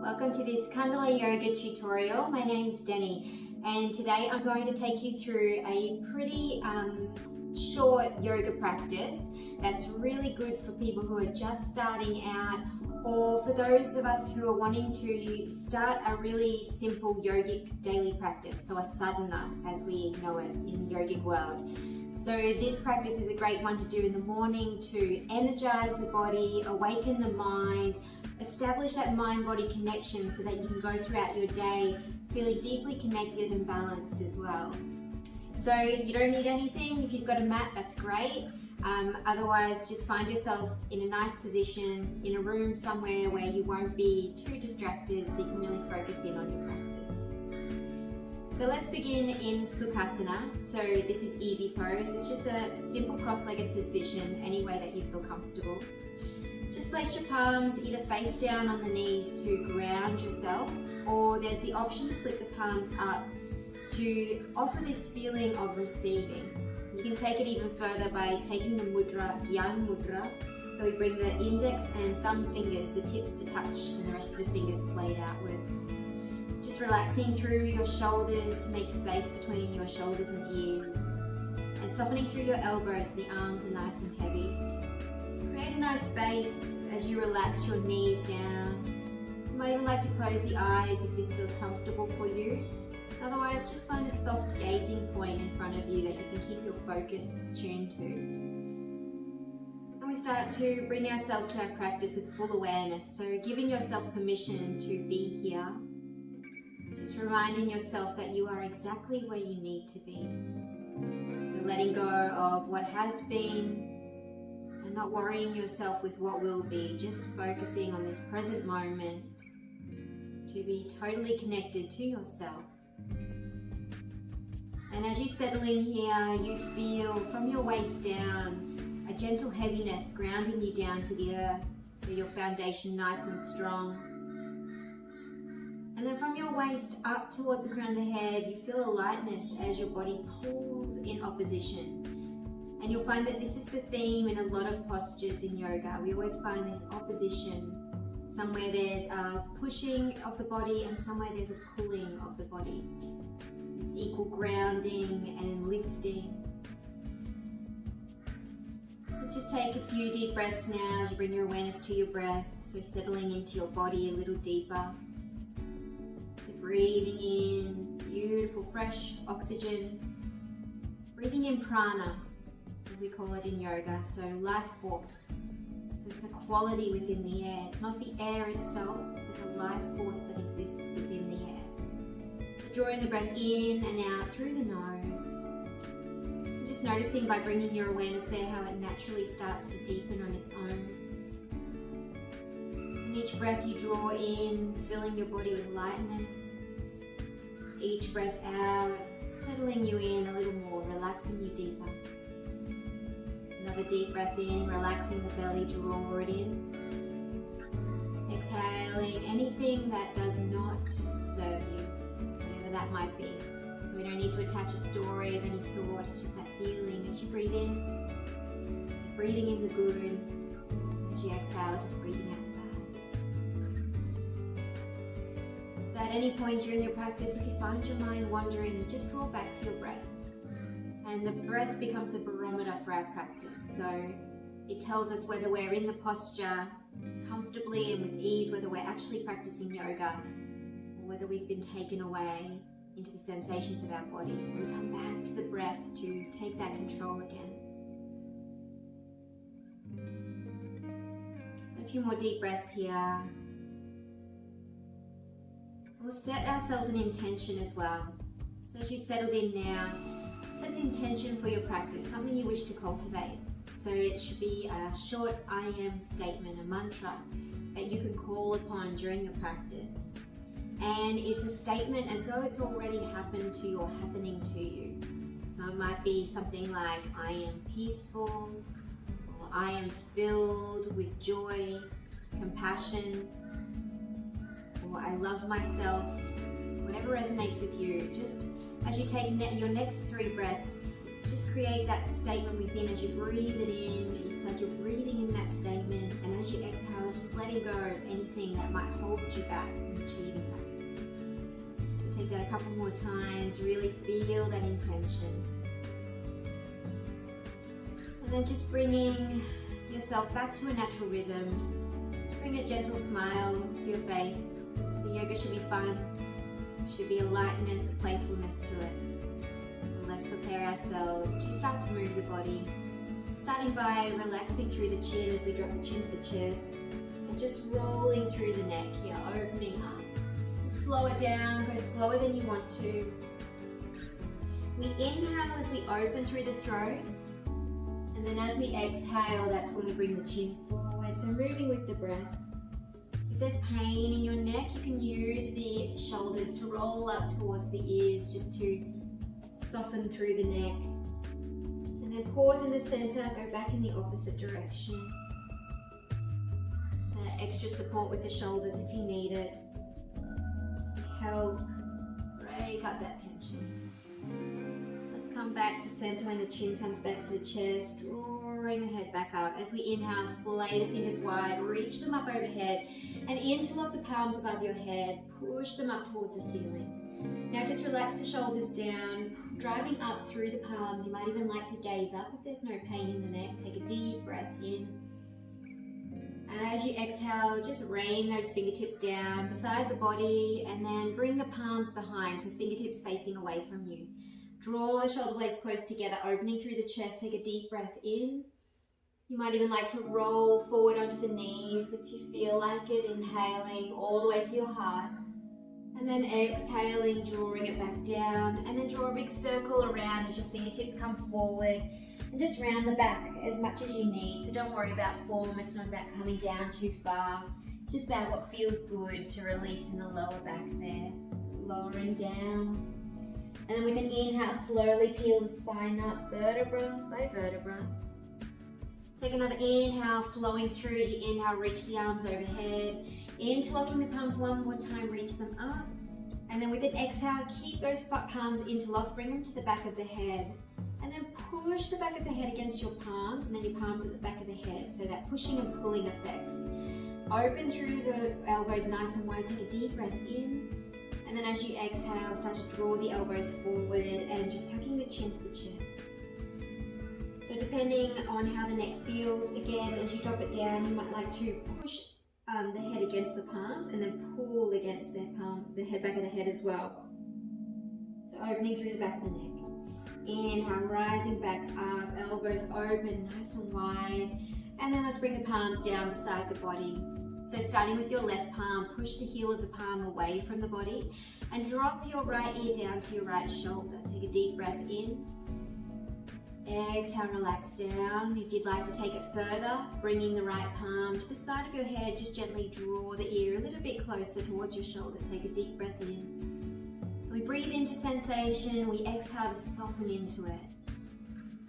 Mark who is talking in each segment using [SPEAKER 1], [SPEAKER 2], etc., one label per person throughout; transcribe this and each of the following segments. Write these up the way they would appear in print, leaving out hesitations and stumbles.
[SPEAKER 1] Welcome to this Kundalini Yoga tutorial. My name's Denny, and today I'm going to take you through a pretty short yoga practice that's really good for people who are just starting out, or for those of us who are wanting to start a really simple yogic daily practice, so a sadhana as we know it in the yogic world. So this practice is a great one to do in the morning to energize the body, awaken the mind, establish that mind-body connection so that you can go throughout your day feeling deeply connected and balanced as well. So you don't need anything. If you've got a mat, that's great. Otherwise, just find yourself in a nice position in a room somewhere where you won't be too distracted, so you can really focus in on your practice. So let's begin in Sukhasana. So this is easy pose. It's just a simple cross-legged position, any way that you feel comfortable. Just place your palms either face down on the knees to ground yourself, or there's the option to flip the palms up to offer this feeling of receiving. You can take it even further by taking the mudra, Gyan mudra. So we bring the index and thumb fingers, the tips to touch, and the rest of the fingers splayed outwards. Just relaxing through your shoulders to make space between your shoulders and ears, and softening through your elbows so the arms are nice and heavy. Create a nice base as you relax your knees down. You might even like to close the eyes if this feels comfortable for you. Otherwise, just find a soft gazing point in front of you that you can keep your focus tuned to. And we start to bring ourselves to our practice with full awareness. So giving yourself permission to be here. Just reminding yourself that you are exactly where you need to be. So letting go of what has been, and not worrying yourself with what will be, just focusing on this present moment to be totally connected to yourself. And as you settle in here, you feel from your waist down a gentle heaviness grounding you down to the earth, so your foundation nice and strong. And then from your waist up towards the crown of the head, you feel a lightness as your body pulls in opposition. And you'll find that this is the theme in a lot of postures in yoga. We always find this opposition. Somewhere there's a pushing of the body and somewhere there's a pulling of the body. This equal grounding and lifting. So just take a few deep breaths now as you bring your awareness to your breath. So settling into your body a little deeper. So breathing in beautiful fresh oxygen. Breathing in prana, as we call it in yoga, so life force. So it's a quality within the air. It's not the air itself, but the life force that exists within the air. So drawing the breath in and out through the nose. And just noticing by bringing your awareness there how it naturally starts to deepen on its own. And each breath you draw in, filling your body with lightness. Each breath out, settling you in a little more, relaxing you deeper. Another deep breath in, relaxing the belly, draw it in. Exhaling anything that does not serve you, whatever that might be. So we don't need to attach a story of any sort, it's just that feeling as you breathe in, breathing in the good. As you exhale, just breathing out the bad. So at any point during your practice, if you find your mind wandering, you just draw back to your breath. And the breath becomes the barometer for our practice. So it tells us whether we're in the posture comfortably and with ease, whether we're actually practicing yoga, or whether we've been taken away into the sensations of our body. So we come back to the breath to take that control again. So a few more deep breaths here. We'll set ourselves an intention as well. So as you settled in now, set an intention for your practice, something you wish to cultivate. So it should be a short I am statement, a mantra that you can call upon during your practice. And it's a statement as though it's already happened to you or happening to you. So it might be something like, I am peaceful, or I am filled with joy, compassion, or I love myself. Whatever resonates with you. Just as you take your next 3 breaths, Just create that statement within as you breathe it in. It's like you're breathing in that statement, and as you exhale, just letting go of anything that might hold you back from achieving that. So take that a couple more times, really feel that intention. And then just bringing yourself back to a natural rhythm. Just bring a gentle smile to your face. So yoga should be fun. Should be a lightness, a playfulness to it. And let's prepare ourselves to start to move the body. Starting by relaxing through the chin as we drop the chin to the chest. And just rolling through the neck here, opening up. So slow it down, go slower than you want to. We inhale as we open through the throat. And then as we exhale, that's when we bring the chin forward. So moving with the breath. If there's pain in your neck, you can use the shoulders to roll up towards the ears just to soften through the neck. And then pause in the center, go back in the opposite direction. So extra support with the shoulders if you need it. Just to help break up that tension. Let's come back to center when the chin comes back to the chest, drawing the head back up. As we inhale, splay the fingers wide, reach them up overhead, and interlock the palms above your head, push them up towards the ceiling. Now just relax the shoulders down, driving up through the palms. You might even like to gaze up if there's no pain in the neck. Take a deep breath in. As you exhale, just rain those fingertips down beside the body, and then bring the palms behind, so fingertips facing away from you. Draw the shoulder blades close together, opening through the chest. Take a deep breath in. You might even like to roll forward onto the knees if you feel like it, inhaling all the way to your heart. And then exhaling, drawing it back down. And then draw a big circle around as your fingertips come forward. And just round the back as much as you need. So don't worry about form, it's not about coming down too far. It's just about what feels good to release in the lower back there. So lowering down. And then with an inhale, slowly peel the spine up, vertebra by vertebra. Take another inhale, flowing through as you inhale, reach the arms overhead. Interlocking the palms one more time, reach them up. And then with an exhale, keep those palms interlocked, bring them to the back of the head. And then push the back of the head against your palms, and then your palms at the back of the head. So that pushing and pulling effect. Open through the elbows nice and wide, take a deep breath in. And then as you exhale, start to draw the elbows forward and just tucking the chin to the chest. So depending on how the neck feels, again, as you drop it down, you might like to push the head against the palms and then pull against the back of the head as well. So opening through the back of the neck. Inhale, rising back up, elbows open, nice and wide. And then let's bring the palms down beside the body. So starting with your left palm, push the heel of the palm away from the body and drop your right ear down to your right shoulder. Take a deep breath in. Exhale, relax down. If you'd like to take it further, bringing the right palm to the side of your head, just gently draw the ear a little bit closer towards your shoulder. Take a deep breath in. So we breathe into sensation, we exhale to soften into it.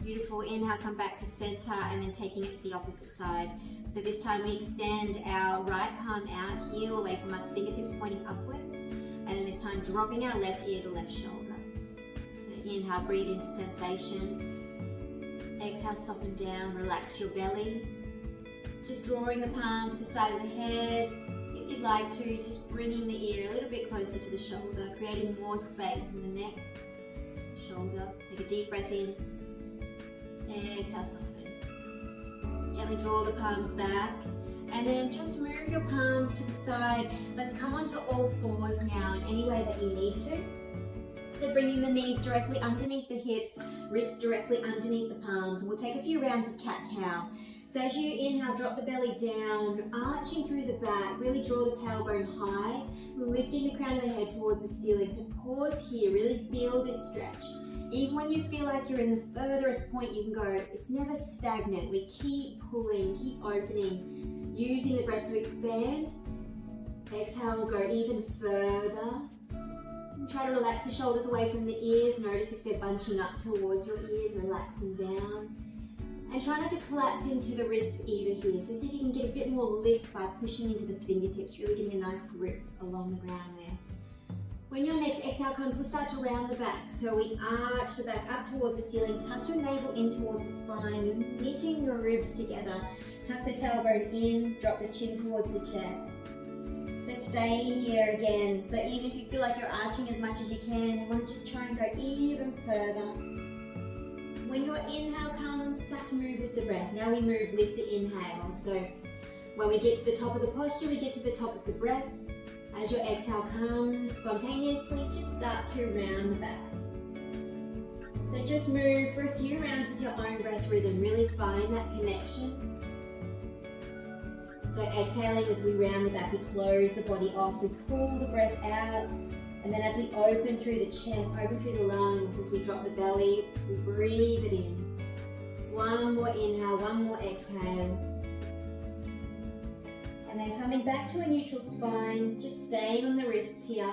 [SPEAKER 1] Beautiful. Inhale, come back to center, and then taking it to the opposite side. So this time we extend our right palm out, heel away from us, fingertips pointing upwards. And then this time dropping our left ear to left shoulder. So inhale, breathe into sensation. Exhale, soften down, relax your belly. Just drawing the palm to the side of the head. If you'd like to, just bringing the ear a little bit closer to the shoulder, creating more space in the neck, shoulder. Take a deep breath in. Exhale, soften. Gently draw the palms back, and then just move your palms to the side. Let's come onto all fours now in any way that you need to. So bringing the knees directly underneath the hips, wrists directly underneath the palms. And we'll take a few rounds of cat-cow. So as you inhale, drop the belly down, arching through the back. Really draw the tailbone high, lifting the crown of the head towards the ceiling. So pause here, really feel this stretch. Even when you feel like you're in the furthest point you can go, it's never stagnant. We keep pulling, keep opening, using the breath to expand. Exhale, we'll go even further. And try to relax the shoulders away from the ears. Notice if they're bunching up towards your ears, relax them down. And try not to collapse into the wrists either here. So see if you can get a bit more lift by pushing into the fingertips, really getting a nice grip along the ground there. When your next exhale comes, we'll start to round the back. So we arch the back up towards the ceiling, tuck your navel in towards the spine, you're knitting your ribs together. Tuck the tailbone in, drop the chin towards the chest. So stay here again. So even if you feel like you're arching as much as you can, you want to just try and go even further. When your inhale comes, start to move with the breath. Now we move with the inhale. So when we get to the top of the posture, we get to the top of the breath. As your exhale comes, spontaneously just start to round the back. So just move for a few rounds with your own breath rhythm. Really find that connection. So exhaling as we round the back, we close the body off, we pull the breath out, and then as we open through the chest, open through the lungs, as we drop the belly, we breathe it in. One more inhale, one more exhale. And then coming back to a neutral spine, just staying on the wrists here.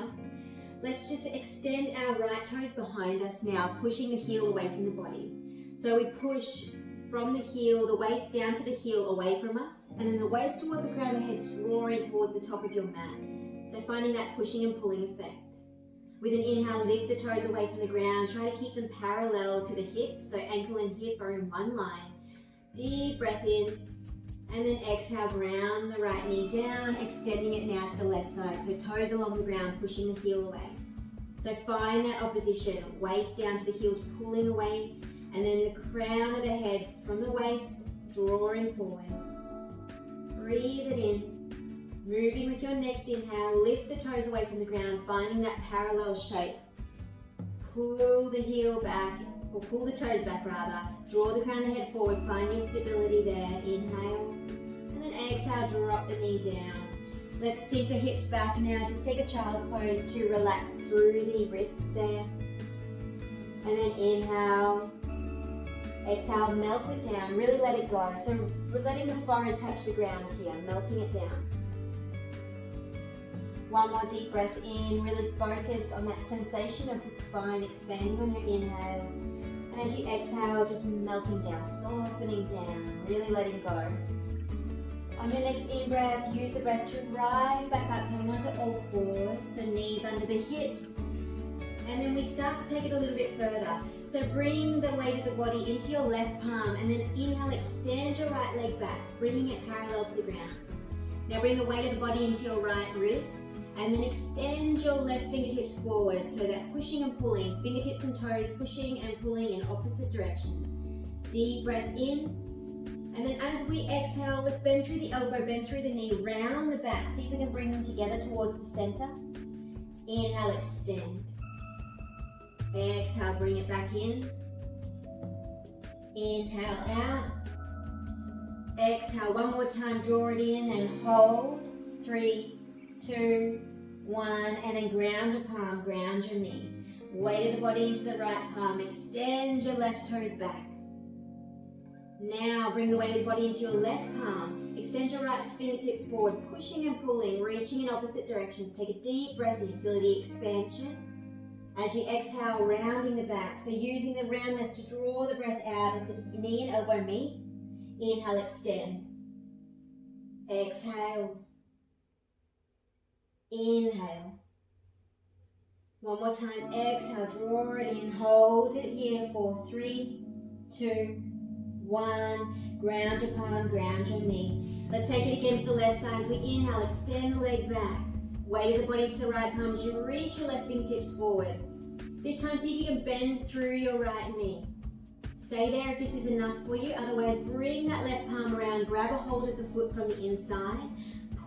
[SPEAKER 1] Let's just extend our right toes behind us now, pushing the heel away from the body. So we push from the heel, the waist down to the heel away from us, and then the waist towards the crown of the head, drawing towards the top of your mat. So finding that pushing and pulling effect. With an inhale, lift the toes away from the ground, try to keep them parallel to the hips, so ankle and hip are in one line. Deep breath in, and then exhale, ground the right knee down, extending it now to the left side, so toes along the ground, pushing the heel away. So find that opposition, waist down to the heels, pulling away, and then the crown of the head from the waist, drawing forward. Breathe it in. Moving with your next inhale, lift the toes away from the ground, finding that parallel shape. Pull the heel back, or pull the toes back rather. Draw the crown of the head forward, find your stability there. Inhale, and then exhale, drop the knee down. Let's sink the hips back now. Just take a child's pose to relax through the wrists there. And then inhale. Exhale, melt it down, really let it go. So we're letting the forehead touch the ground here, melting it down. One more deep breath in, really focus on that sensation of the spine expanding on your inhale. And as you exhale, just melting down, softening down, really letting go. On your next in-breath, use the breath to rise back up, coming onto all fours, so knees under the hips. And then we start to take it a little bit further. So bring the weight of the body into your left palm, and then inhale, extend your right leg back, bringing it parallel to the ground. Now bring the weight of the body into your right wrist, and then extend your left fingertips forward, so that pushing and pulling, fingertips and toes pushing and pulling in opposite directions. Deep breath in, and then as we exhale, let's bend through the elbow, bend through the knee, round the back. See if we can bring them together towards the center. Inhale, extend. Exhale, bring it back in. Inhale out. Exhale, one more time, draw it in and hold. 3, 2, 1, and then ground your palm, ground your knee. Weight of the body into the right palm, extend your left toes back. Now bring the weight of the body into your left palm, extend your right fingertips forward, pushing and pulling, reaching in opposite directions. Take a deep breath in, feel the expansion. As you exhale, rounding the back, so using the roundness to draw the breath out as the knee and elbow meet. Inhale, extend. Exhale. Inhale. One more time, exhale, draw it in, hold it here for 3, 2, 1. Ground your palm, ground your knee. Let's take it again to the left side. As we inhale, extend the leg back. Weight of the body to the right palm as you reach your left fingertips forward. This time, see if you can bend through your right knee. Stay there if this is enough for you. Otherwise, bring that left palm around, grab a hold of the foot from the inside.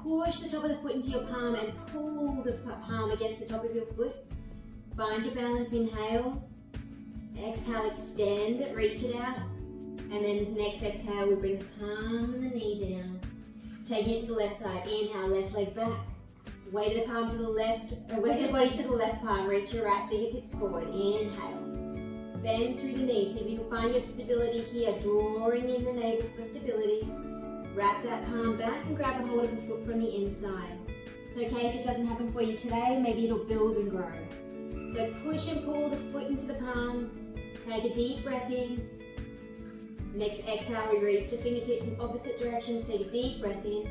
[SPEAKER 1] Push the top of the foot into your palm and pull the palm against the top of your foot. Find your balance, inhale. Exhale, extend it, reach it out. And then the next exhale, we bring the palm and the knee down. Taking it to the left side. Inhale, left leg back. Weight of the palm to the left, weight of the body to the left palm. Reach your right fingertips forward. Inhale. Bend through the knees. See if you can find your stability here. Drawing in the navel for stability. Wrap that palm back and grab a hold of the foot from the inside. It's okay if it doesn't happen for you today. Maybe it'll build and grow. So push and pull the foot into the palm. Take a deep breath in. Next exhale, we reach the fingertips in opposite directions. Take a deep breath in.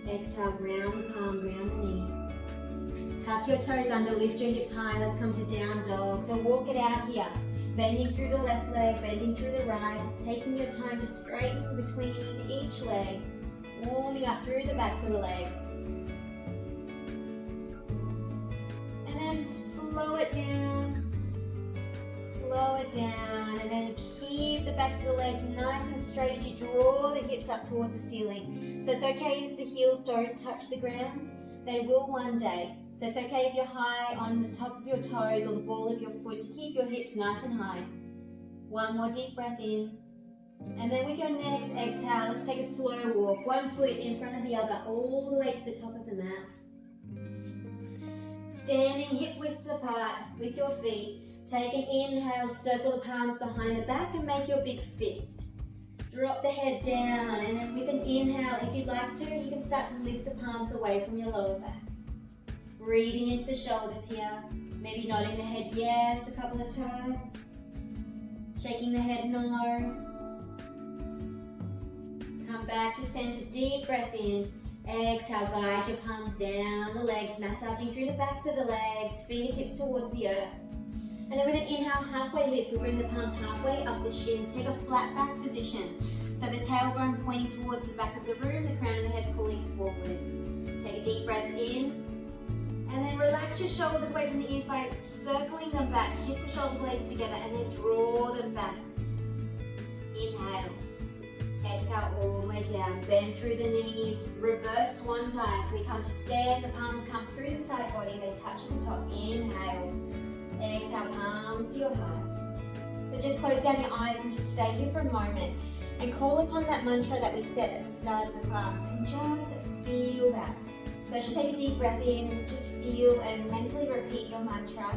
[SPEAKER 1] Exhale, ground the palm, ground the knee. Tuck your toes under, lift your hips high. Let's come to down dog. So walk it out here. Bending through the left leg, bending through the right. Taking your time to straighten between each leg. Warming up through the backs of the legs. And then slow it down. Slow it down. And then keep the backs of the legs nice and straight as you draw the hips up towards the ceiling. So it's okay if the heels don't touch the ground. They will one day. So it's okay if you're high on the top of your toes or the ball of your foot to keep your hips nice and high. One more deep breath in. And then with your next exhale, let's take a slow walk. One foot in front of the other, all the way to the top of the mat. Standing hip width apart with your feet. Take an inhale, circle the palms behind the back and make your big fist. Drop the head down, and then with an inhale, if you'd like to, you can start to lift the palms away from your lower back. Breathing into the shoulders here. Maybe nodding the head yes a couple of times. Shaking the head no. Come back to center, deep breath in. Exhale, guide your palms down the legs, massaging through the backs of the legs, fingertips towards the earth. And then with an inhale, halfway lift, we bring the palms halfway up the shins. Take a flat back position. So the tailbone pointing towards the back of the room, the crown of the head pulling forward. Take a deep breath in. And then relax your shoulders away from the ears by circling them back. Kiss the shoulder blades together and then draw them back. Inhale. Exhale all the way down. Bend through the knees. Reverse swan dive. So we come to stand. The palms come through the side body. They touch at the top. Inhale. Exhale, palms to your heart. So just close down your eyes and just stay here for a moment and call upon that mantra that we said at the start of the class and just feel that. So as you take a deep breath in, just feel and mentally repeat your mantra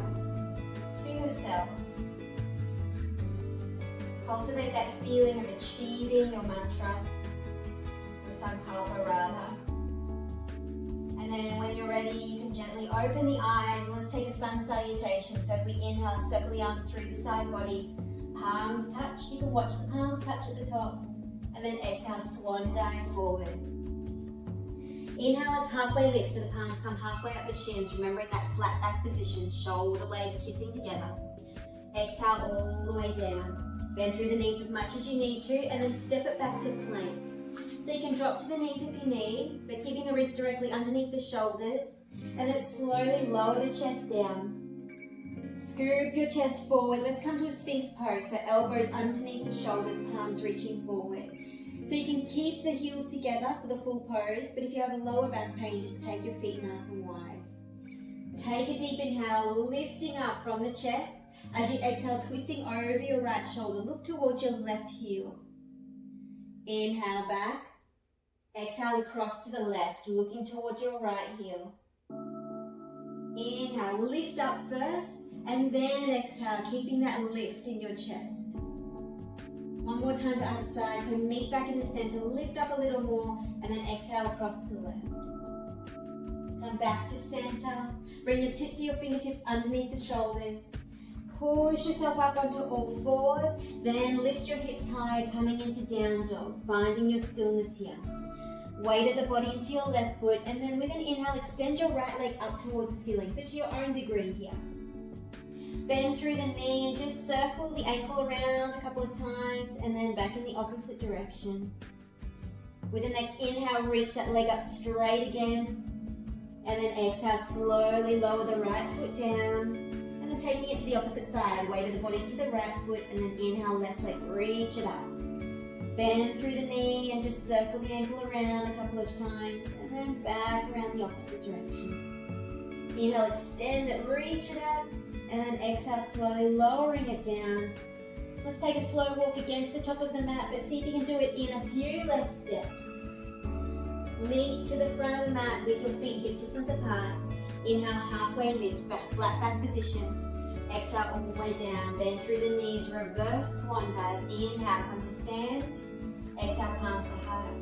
[SPEAKER 1] to yourself. Cultivate that feeling of achieving your mantra, or sankalpa rather. And then when you're ready, you can gently open the eyes. Let's take a sun salutation. So as we inhale, circle the arms through the side body. Palms touch. You can watch the palms touch at the top. And then exhale, swan dive forward. Inhale, it's halfway lift, so the palms come halfway up the shins. Remembering that flat back position, shoulder blades kissing together. Exhale all the way down. Bend through the knees as much as you need to, and then step it back to plank. So you can drop to the knees if you need, but keeping the wrist directly underneath the shoulders, and then slowly lower the chest down. Scoop your chest forward. Let's come to a Sphinx pose, so elbows underneath the shoulders, palms reaching forward. So you can keep the heels together for the full pose, but if you have a lower back pain, just take your feet nice and wide. Take a deep inhale, lifting up from the chest. As you exhale, twisting over your right shoulder, look towards your left heel. Inhale back. Exhale across to the left, looking towards your right heel. Inhale, lift up first, and then exhale, keeping that lift in your chest. One more time to other side, so meet back in the center, lift up a little more, and then exhale across to the left. Come back to center, bring your tips of your fingertips underneath the shoulders. Push yourself up onto all fours, then lift your hips high, coming into down dog, finding your stillness here. Weight of the body into your left foot, and then with an inhale, extend your right leg up towards the ceiling, so to your own degree here. Bend through the knee and just circle the ankle around a couple of times, and then back in the opposite direction. With the next inhale, reach that leg up straight again, and then exhale, slowly lower the right foot down, and then taking it to the opposite side, weight of the body to the right foot, and then inhale, left leg, reach it up. Bend through the knee and just circle the ankle around a couple of times, and then back around the opposite direction. Inhale, extend it, reach it up, and then exhale, slowly lowering it down. Let's take a slow walk again to the top of the mat, but see if you can do it in a few less steps. Meet to the front of the mat with your feet hip distance apart. Inhale, halfway lift, back flat back position. Exhale all the way down, bend through the knees, reverse swan dive. Inhale, come to stand. Exhale, palms to heart.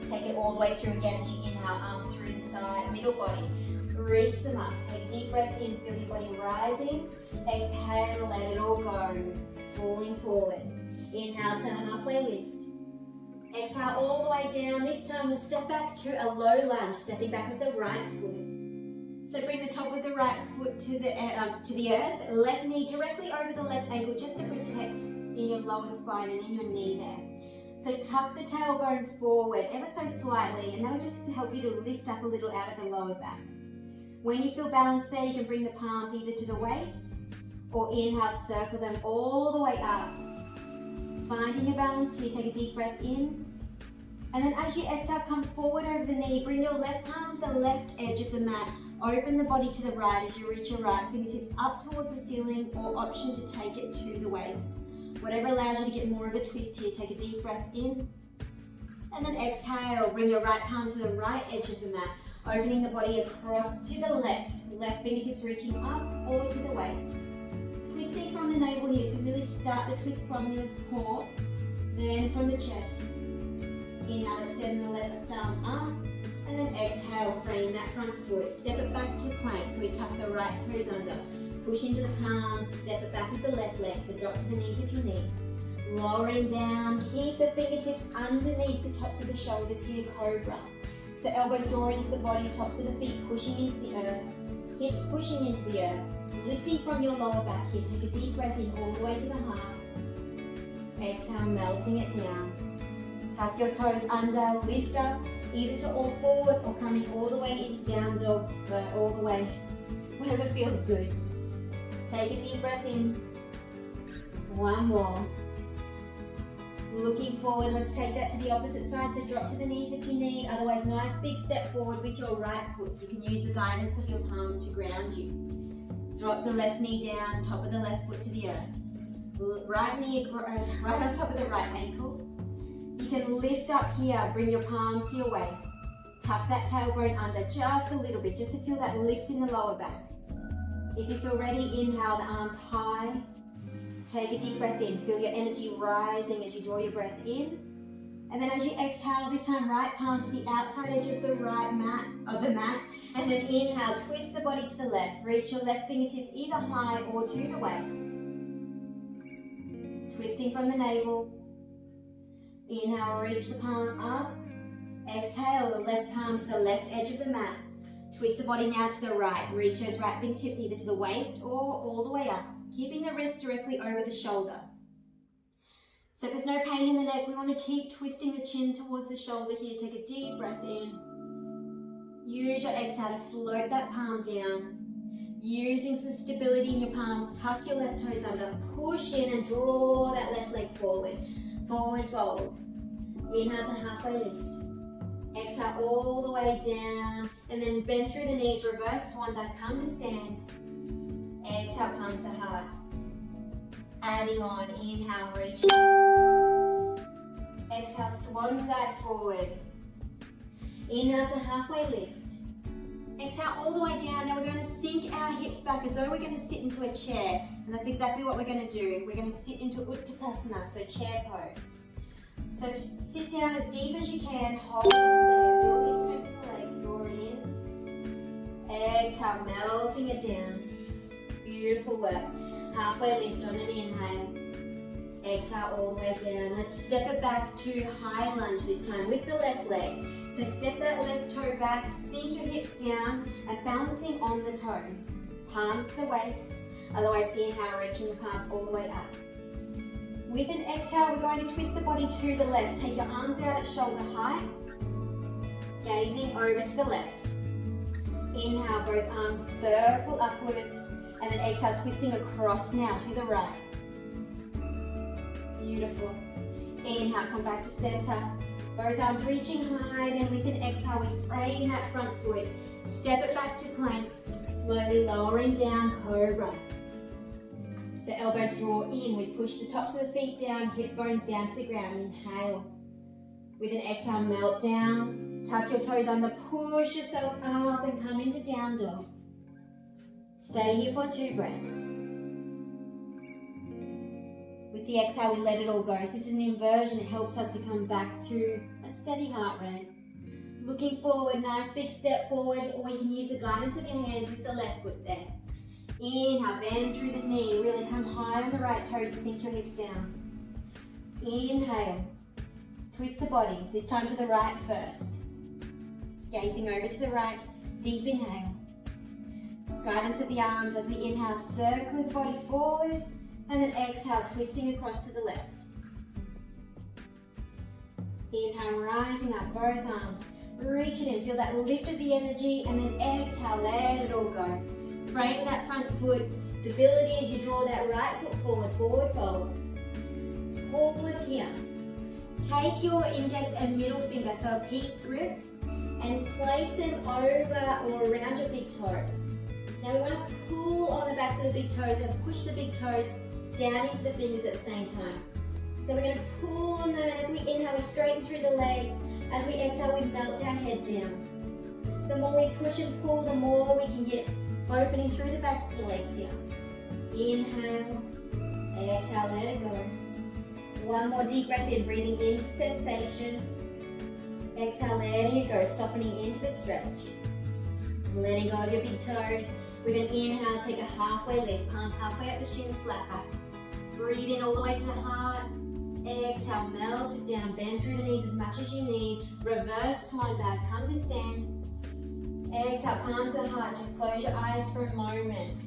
[SPEAKER 1] Take it all the way through again as you inhale, arms through the side, middle body. Reach them up. Take a deep breath in, feel your body rising. Exhale, let it all go, falling forward. Inhale to halfway lift. Exhale all the way down. This time we'll step back to a low lunge, stepping back with the right foot. So bring the top of the right foot to the earth, left knee directly over the left ankle just to protect in your lower spine and in your knee there. So tuck the tailbone forward ever so slightly, and that'll just help you to lift up a little out of the lower back. When you feel balanced there, you can bring the palms either to the waist or inhale, circle them all the way up. Finding your balance here, take a deep breath in. And then as you exhale, come forward over the knee, bring your left palm to the left edge of the mat. Open the body to the right as you reach your right fingertips up towards the ceiling, or option to take it to the waist. Whatever allows you to get more of a twist here, take a deep breath in. And then exhale, bring your right palm to the right edge of the mat, opening the body across to the left fingertips reaching up or to the waist. Twisting from the navel here, so really start the twist from the core, then from the chest. Inhale, extend the left arm up, and then exhale, frame that front foot. Step it back to plank, so we tuck the right toes under. Push into the palms, step it back with the left leg, so drop to the knees if you need. Lowering down, keep the fingertips underneath the tops of the shoulders here, cobra. So elbows draw into the body, tops of the feet pushing into the earth, hips pushing into the earth. Lifting from your lower back here, take a deep breath in all the way to the heart. Exhale, melting it down. Tuck your toes under, lift up, either to all fours or coming all the way into down dog, all the way, whatever feels good. Take a deep breath in. One more. Looking forward, let's take that to the opposite side, so drop to the knees if you need, otherwise nice big step forward with your right foot. You can use the guidance of your palm to ground you. Drop the left knee down, top of the left foot to the earth. Right knee right on top of the right ankle. You can lift up here, bring your palms to your waist. Tuck that tailbone under just a little bit, just to feel that lift in the lower back. If you feel ready, inhale the arms high. Take a deep breath in. Feel your energy rising as you draw your breath in. And then as you exhale, this time right palm to the outside edge of the mat. And then inhale, twist the body to the left. Reach your left fingertips either high or to the waist. Twisting from the navel. Inhale, reach the palm up. Exhale, the left palm to the left edge of the mat. Twist the body now to the right. Reach those right fingertips either to the waist or all the way up, keeping the wrist directly over the shoulder. So if there's no pain in the neck, we want to keep twisting the chin towards the shoulder here. Take a deep breath in. Use your exhale to float that palm down. Using some stability in your palms, tuck your left toes under, push in and draw that left leg forward. Forward fold. Inhale to halfway lift. Exhale all the way down, and then bend through the knees, reverse swan dive, come to stand. Exhale, palms to heart. Adding on, inhale, reach. Exhale, swan dive forward. Inhale to halfway lift. Exhale all the way down. Now we're going to sink our hips back as though we're going to sit into a chair. And that's exactly what we're going to do. We're going to sit into Utkatasana, so chair pose. So sit down as deep as you can, hold there, building strength in the legs, draw it in. Exhale, melting it down. Beautiful work. Halfway lift on an inhale. Exhale all the way down. Let's step it back to high lunge this time with the left leg. So step that left toe back, sink your hips down and balancing on the toes. Palms to the waist. Otherwise, inhale, reaching the palms all the way up. With an exhale, we're going to twist the body to the left. Take your arms out at shoulder height, gazing over to the left. Inhale, both arms circle upwards, and then exhale, twisting across now to the right. Beautiful. Inhale, come back to center. Both arms reaching high, then with an exhale, we frame that front foot. Step it back to plank, slowly lowering down, cobra. So elbows draw in, we push the tops of the feet down, hip bones down to the ground, inhale. With an exhale, melt down, tuck your toes under, push yourself up and come into down dog. Stay here for 2 breaths. With the exhale, we let it all go. So this is an inversion, it helps us to come back to a steady heart rate. Looking forward, nice big step forward, or you can use the guidance of your hands with the left foot there. Inhale, bend through the knee, really come high on the right toes, sink your hips down. Inhale, twist the body, this time to the right first. Gazing over to the right, deep inhale. Guidance at the arms as we inhale, circle the body forward, and then exhale, twisting across to the left. Inhale, rising up, both arms. Reach it in, feel that lift of the energy, and then exhale, let it all go. Frame that front foot, stability as you draw that right foot forward, forward fold. Pause here. Take your index and middle finger, so a peace grip, and place them over or around your big toes. Now we want to pull on the backs of the big toes and push the big toes down into the fingers at the same time. So we're going to pull on them, and as we inhale, we straighten through the legs. As we exhale, we melt our head down. The more we push and pull, the more we can get opening through the backs of the legs here. Inhale, exhale, let it go. One more deep breath in, breathing into sensation. Exhale, letting it go, softening into the stretch. Letting go of your big toes. With an inhale, take a halfway lift, palms halfway up the shins, flat back. Breathe in all the way to the heart. Exhale, melt it down, bend through the knees as much as you need. Reverse swan dive, come to stand. Exhale, palms to the heart, just close your eyes for a moment.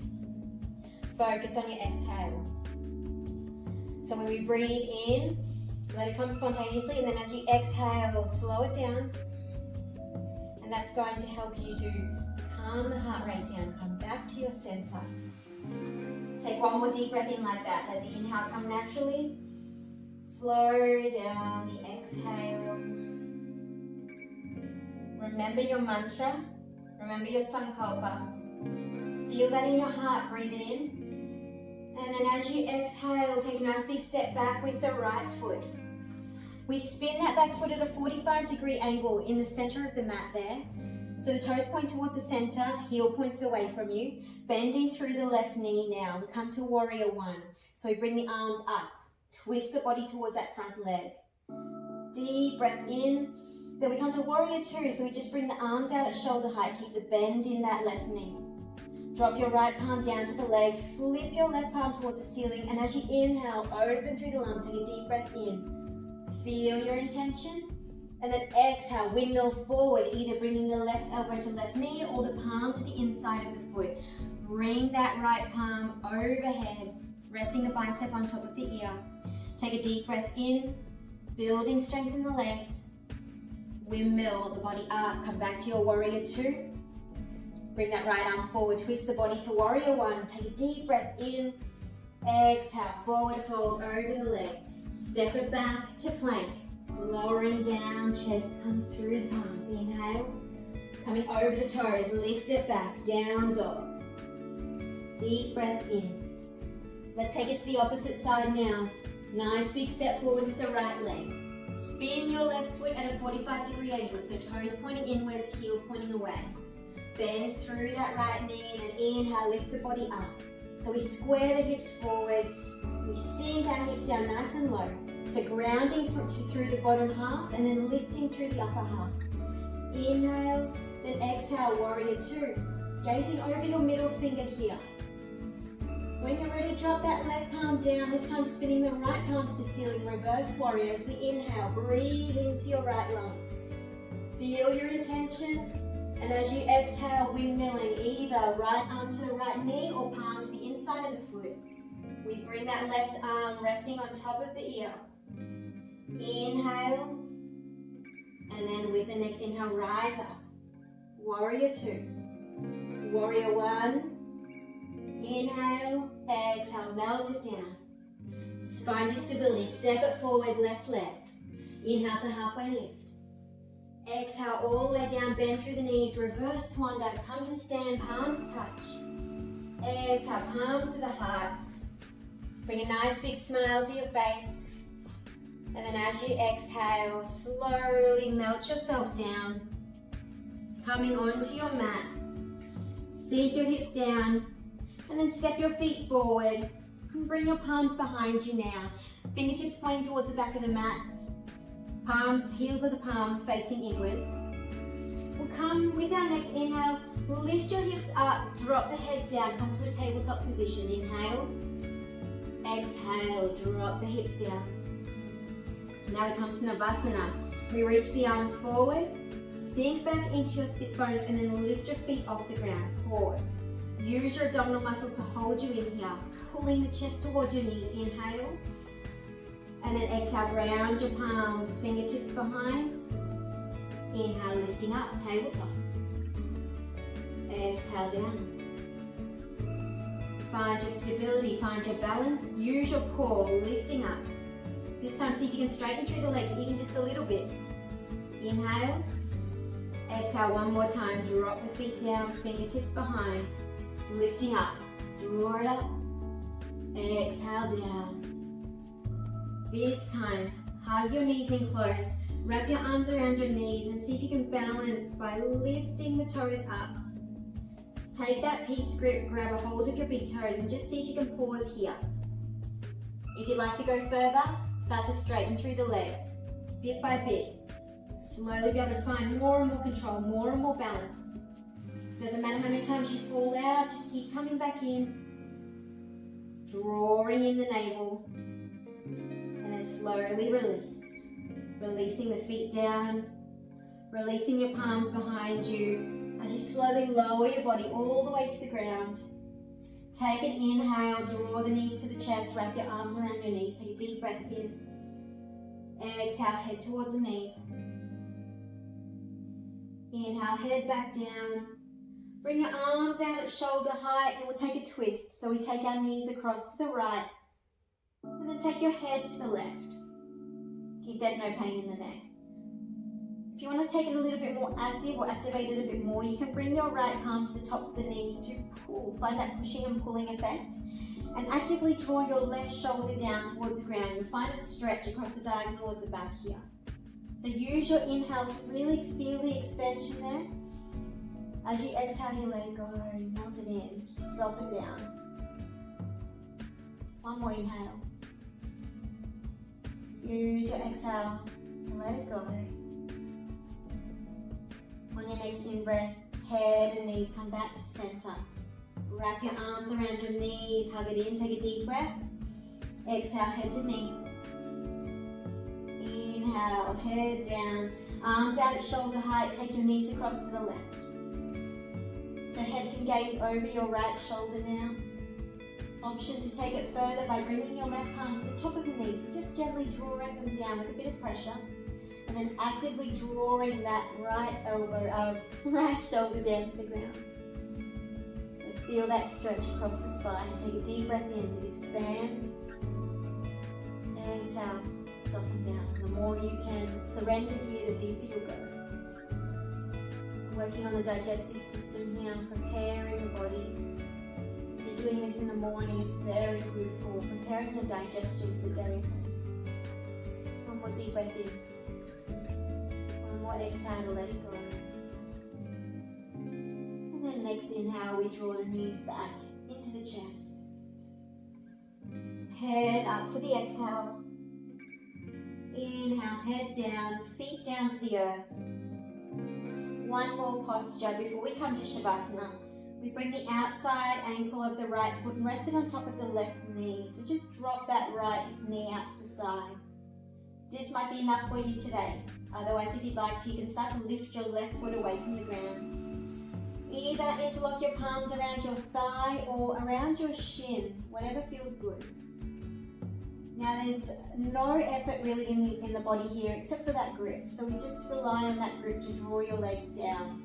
[SPEAKER 1] Focus on your exhale. So when we breathe in, let it come spontaneously, and then as you exhale, slow it down. And that's going to help you to calm the heart rate down, come back to your center. Take one more deep breath in like that. Let the inhale come naturally. Slow down the exhale. Remember your mantra. Remember your sankalpa. Feel that in your heart. Breathe it in. And then as you exhale, take a nice big step back with the right foot. We spin that back foot at a 45-degree angle in the center of the mat there. So the toes point towards the center, heel points away from you. Bending through the left knee now. We come to warrior one. So we bring the arms up. Twist the body towards that front leg. Deep breath in. Then we come to warrior two. So we just bring the arms out at shoulder height. Keep the bend in that left knee. Drop your right palm down to the leg. Flip your left palm towards the ceiling. And as you inhale, open through the lungs. Take a deep breath in. Feel your intention. And then exhale, windmill forward, either bringing the left elbow to left knee or the palm to the inside of the foot. Bring that right palm overhead, resting the bicep on top of the ear. Take a deep breath in, building strength in the legs. Windmill the body up, come back to your warrior two. Bring that right arm forward, twist the body to warrior one. Take a deep breath in, exhale, forward fold over the leg. Step it back to plank. Lowering down, chest comes through the palms. Inhale. Coming over the toes, lift it back, down dog. Deep breath in. Let's take it to the opposite side now. Nice big step forward with the right leg. Spin your left foot at a 45-degree angle, so toes pointing inwards, heel pointing away. Bend through that right knee, and then inhale, lift the body up. So we square the hips forward. We sink our hips down nice and low. So grounding through the bottom half and then lifting through the upper half. Inhale, then exhale, warrior two. Gazing over your middle finger here. When you're ready, drop that left palm down, this time spinning the right palm to the ceiling, reverse warrior. As we inhale, breathe into your right lung. Feel your intention, and as you exhale, windmilling either right arm to the right knee or palm to the inside of the foot. We bring that left arm resting on top of the ear. Inhale, and then with the next inhale, rise up. Warrior two. Warrior one. Inhale, exhale, melt it down. Find your stability, step it forward, left leg. Inhale to halfway lift. Exhale all the way down, bend through the knees, reverse swan dive, come to stand, palms touch. Exhale, palms to the heart. Bring a nice big smile to your face. And then as you exhale, slowly melt yourself down. Coming onto your mat. Sink your hips down. And then step your feet forward. And bring your palms behind you now. Fingertips pointing towards the back of the mat. Palms, heels of the palms facing inwards. We'll come with our next inhale. Lift your hips up, drop the head down, come to a tabletop position. Inhale. Exhale, drop the hips down. Now we come to Navasana. We reach the arms forward, sink back into your sit bones, and then lift your feet off the ground. Pause. Use your abdominal muscles to hold you in here. Pulling the chest towards your knees. Inhale. And then exhale, ground your palms, fingertips behind. Inhale, lifting up, tabletop. Exhale down. Find your stability, find your balance. Use your core, lifting up. This time, see if you can straighten through the legs, even just a little bit. Inhale. Exhale one more time. Drop the feet down, fingertips behind. Lifting up. Draw it up. Exhale down. This time, hug your knees in close. Wrap your arms around your knees and see if you can balance by lifting the toes up. Take that peace grip, grab a hold of your big toes and just see if you can pause here. If you'd like to go further, start to straighten through the legs, bit by bit. Slowly be able to find more and more control, more and more balance. Doesn't matter how many times you fall out, just keep coming back in. Drawing in the navel, and then slowly release. Releasing the feet down, releasing your palms behind you as you slowly lower your body all the way to the ground. Take an inhale, draw the knees to the chest, wrap your arms around your knees, take a deep breath in. Exhale, head towards the knees. Inhale, head back down. Bring your arms out at shoulder height and we'll take a twist. So we take our knees across to the right and then take your head to the left. If there's no pain in the neck. If you want to take it a little bit more active or activate it a bit more, you can bring your right palm to the tops of the knees to pull. Find that pushing and pulling effect. And actively draw your left shoulder down towards the ground. You'll find a stretch across the diagonal of the back here. So use your inhale to really feel the expansion there. As you exhale, you let it go, melt it in, soften down. One more inhale. Use your exhale to let it go. On your next in-breath, head and knees come back to center. Wrap your arms around your knees, hug it in, take a deep breath. Exhale, head to knees. Inhale, head down, arms out at shoulder height, take your knees across to the left. So head can gaze over your right shoulder now. Option to take it further by bringing your left palm to the top of the knee, so just gently drawing them down with a bit of pressure. And then actively drawing that right shoulder down to the ground. So feel that stretch across the spine. Take a deep breath in, it expands. Exhale, soften down. The more you can surrender here, the deeper you'll go. So working on the digestive system here, preparing the body. If you're doing this in the morning, it's very good for preparing your digestion for the day ahead. One more deep breath in. One more exhale to let it go. And then next inhale, we draw the knees back into the chest. Head up for the exhale. Inhale, head down, feet down to the earth. One more posture before we come to Shavasana. We bring the outside ankle of the right foot and rest it on top of the left knee. So just drop that right knee out to the side. This might be enough for you today. Otherwise, if you'd like to, you can start to lift your left foot away from the ground. Either interlock your palms around your thigh or around your shin, whatever feels good. Now there's no effort really in the body here except for that grip. So we just rely on that grip to draw your legs down.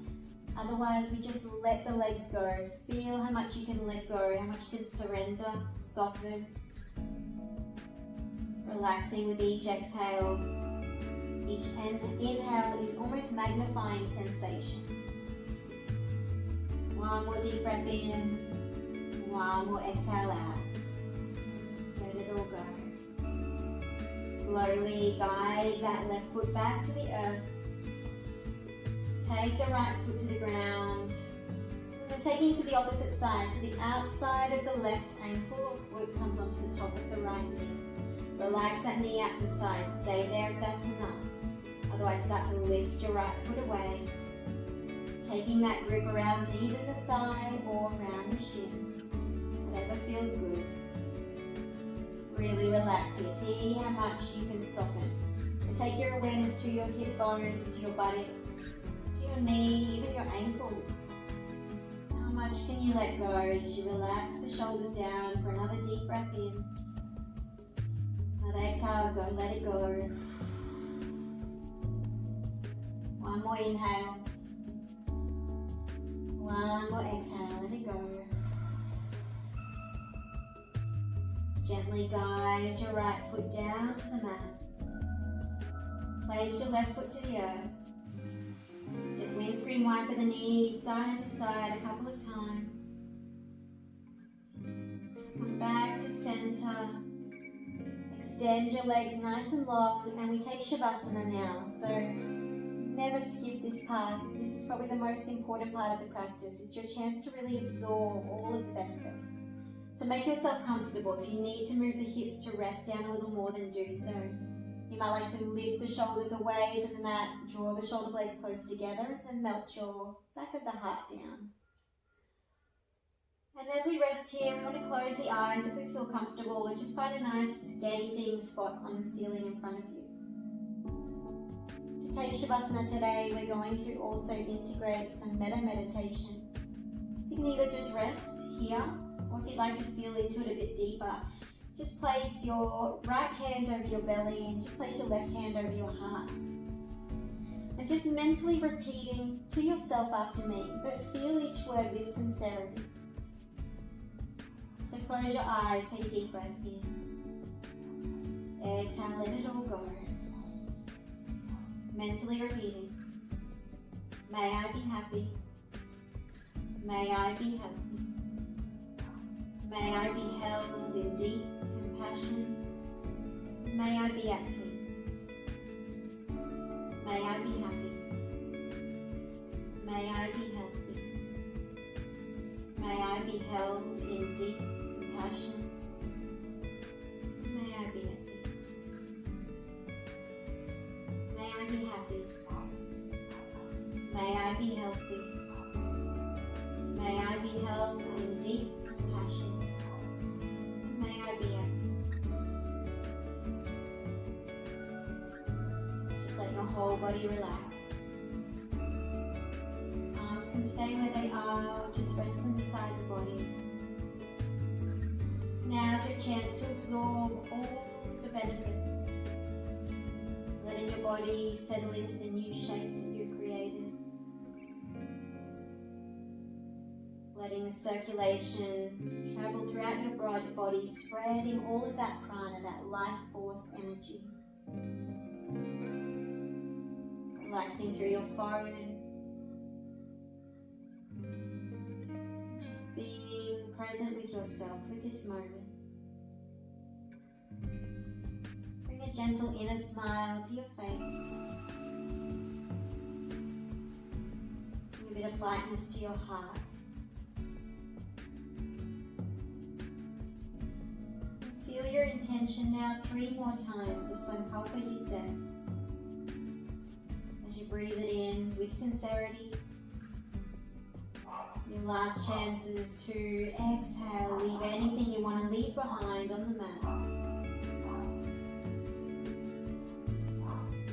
[SPEAKER 1] Otherwise, we just let the legs go. Feel how much you can let go, how much you can surrender, soften. Relaxing with each exhale. Each inhale is almost magnifying sensation. One more deep breath in. One more exhale out. Let it all go. Slowly guide that left foot back to the earth. Take the right foot to the ground. And then taking it to the opposite side. So the outside of the left ankle or foot comes onto the top of the right knee. Relax that knee out to the side. Stay there if that's enough. Otherwise, start to lift your right foot away. Taking that grip around either the thigh or around the shin. Whatever feels good. Really relax here. See how much you can soften. So take your awareness to your hip bones, to your buttocks, to your knee, even your ankles. How much much can you let go as you relax the shoulders down for another deep breath in. Another exhale, go, let it go. One more inhale. One more exhale, let it go. Gently guide your right foot down to the mat. Place your left foot to the earth. Just windscreen wipe the knees side to side a couple of times. Come back to center. Extend your legs nice and long, and we take Shavasana now. So never skip this part. This is probably the most important part of the practice. It's your chance to really absorb all of the benefits. So make yourself comfortable. If you need to move the hips to rest down a little more, then do so. You might like to lift the shoulders away from the mat, draw the shoulder blades close together, and then melt your back of the heart down. And as we rest here, we want to close the eyes if we feel comfortable, and just find a nice gazing spot on the ceiling in front of you. To take Shavasana today, we're going to also integrate some metta meditation. So you can either just rest here, or if you'd like to feel into it a bit deeper, just place your right hand over your belly and just place your left hand over your heart. And just mentally repeating to yourself after me, but feel each word with sincerity. So close your eyes, take a deep breath in. Exhale, let it all go. Mentally repeating, may I be happy. May I be healthy. May I be held in deep compassion. May I be at peace. May I be happy. May I be healthy. May I be held in deep compassion. May I be at peace. May I be happy. May I be healthy. May I be held in deep compassion. May I be at peace. Just let your whole body relax. Arms can stay where they are, or just rest them beside the body. Now's your chance to absorb all of the benefits. Letting your body settle into the new shapes that you've created. Letting the circulation travel throughout your body, spreading all of that prana, that life force energy. Relaxing through your forehead. Just being present with yourself, with this moment. Bring a gentle inner smile to your face. Bring a bit of lightness to your heart. Feel your intention now 3 more times, the sankalpa you set. As you breathe it in with sincerity, your last chance is to exhale, leave anything you want to leave behind on the mat.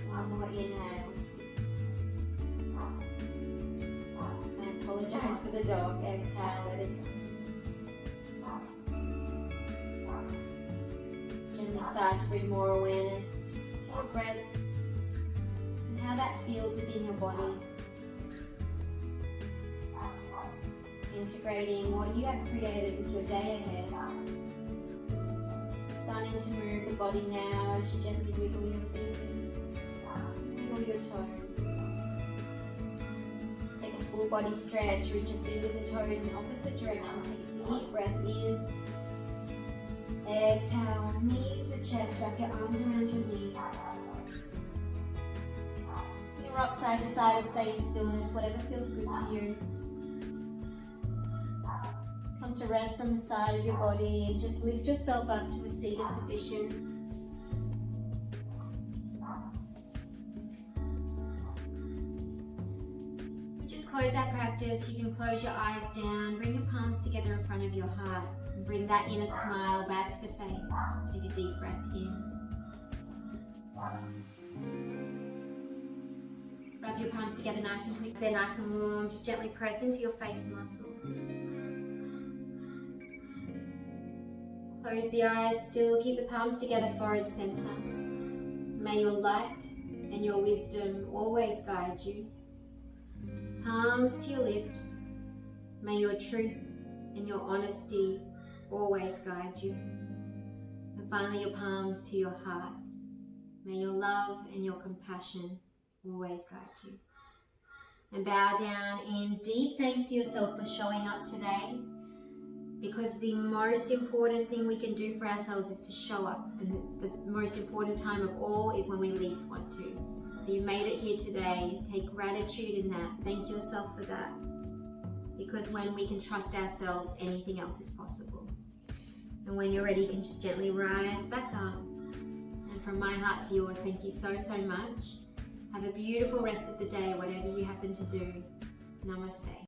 [SPEAKER 1] One more inhale. And apologize for the dog. Exhale, let it go. Gently start to bring more awareness to your breath and how that feels within your body. Integrating what you have created with your day ahead. Starting to move the body now as you gently wiggle your fingers, wiggle your toes. Take a full body stretch, reach your fingers and toes in opposite directions. Take a deep breath in. Exhale, knees to the chest, wrap your arms around your knees. You can rock side to side or stay in stillness, whatever feels good to you. Come to rest on the side of your body and just lift yourself up to a seated position. Just close that practice. You can close your eyes down, bring your palms together in front of your heart, and bring that inner smile back to the face. Take a deep breath in. Rub your palms together nice and quick. They're nice and warm. Just gently press into your face muscles. Close the eyes, still keep the palms together, forehead center. May your light and your wisdom always guide you. Palms to your lips. May your truth and your honesty always guide you. And finally, your palms to your heart. May your love and your compassion always guide you. And bow down in deep thanks to yourself for showing up today, because the most important thing we can do for ourselves is to show up, and the most important time of all is when we least want to. So you made it here today. Take gratitude in that. Thank yourself for that, because when we can trust ourselves, anything else is possible. And when you're ready, you can just gently rise back up. And from my heart to yours, thank you so much. Have a beautiful rest of the day, whatever you happen to do. Namaste.